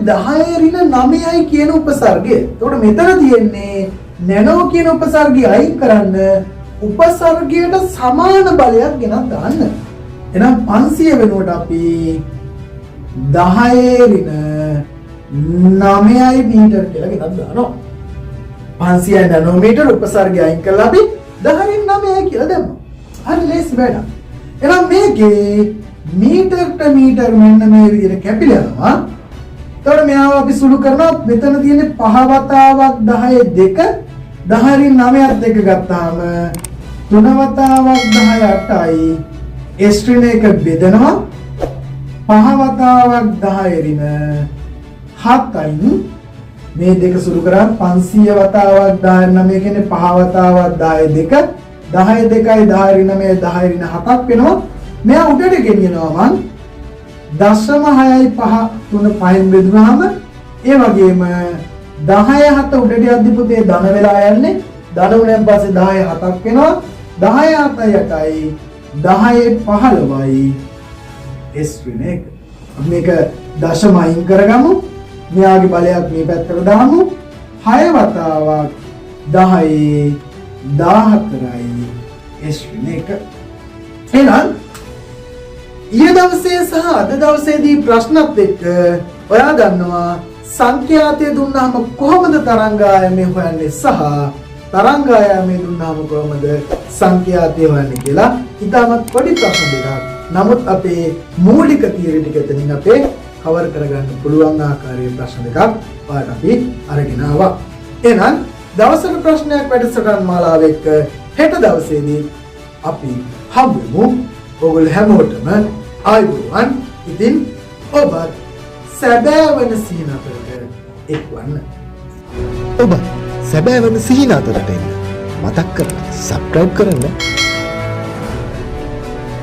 10 ඍණ 9යි කියන උපසර්ගය. එතකොට මෙතන තියෙන්නේ නැනෝ කියන උපසර්ගය අයින් කරන්න උපසර්ගයට සමාන බලයක් ගෙනත් දාන්න. එහෙනම් 500 වෙනුවට අපි 10 ඍණ 9යි මීටර කියලා ගෙනත් දානවා. 500 නැනෝමීටර උපසර්ගය අයින් කරලා අපි 10 න් 9යි කියලා දැම්මා. හරි ලේසි වැඩක්. එහෙනම් මේකේ මීටරට මීටර මෙන්න මේ විදිහට කැපිලා යනවා. එතකොට මෙයාව අපි සුළු කරනවා. මෙතන තියෙන්නේ 5 වතාවක් 10 2 10 න් 9ත් දෙක ගත්තාම 3 වතාවක් 10 8යි. ඒ ශ්‍රේණ එක බෙදනවා 5 වතාවක් 10 ඍණ 7යි. මේ දෙක සුළු කරා 500 වතාවක් 10 9 කියන්නේ 5 වතාවක් 10 2 10 2යි 10 ඍණ 9 10 ඍණ 7ක් වෙනවා. මෙයා උඩට ගෙනියනවා මං 0.6යි 5 3 5න් බෙදුනහම ඒ වගේම 10 7 උඩට යද්දි පුතේ ධන වෙලා යන්නේ. ධන උනෙන් පස්සේ 10 7ක් වෙනවා. 10 7 8යි 10 15යි S ඍණ 1. මේක දශම අයින් කරගමු. මෙයාගේ බලයක් මේ පැත්තට දාමු. 6 වතාවක් 10 14යි S ඍණ 1. එහෙනම් ඊයේ දවසේ සහ අද දවසේදී ප්‍රශ්නත් එක්ක ඔයා දන්නවා සංඛ්‍යාතය දුන්නාම කොහොමද තරංගායමය හොයන්නේ සහ තරංගායමය දුන්නාම කොහොමද සංඛ්‍යාතය හොයන්නේ කියලා. ඉතාමත් පොඩි ප්‍රශ්න දෙකක්. නමුත් අපේ මූලික තියරි ටික එතනින් අපේ කවර් කරගන්න පුළුවන් ආකාරයේ ප්‍රශ්න දෙකක් ඔයාලට අපි අරගෙන ආවා. එහෙනම් දවසට ප්‍රශ්නයක් වැඩසටහන් මාලාව එක්ක හෙට දවසේදී අපි හම්බෙමු. ඔයගොල්ලෝ හැමෝටම ආයුබෝවන්. ඉතින් ඔබ සැබෑවන සිහිනතරට එක්වන්න. ඔබ සැබෑවන සිහිනතරට එන්න මතක් කරලා සබ්ස්ක්‍රයිබ් කරන්න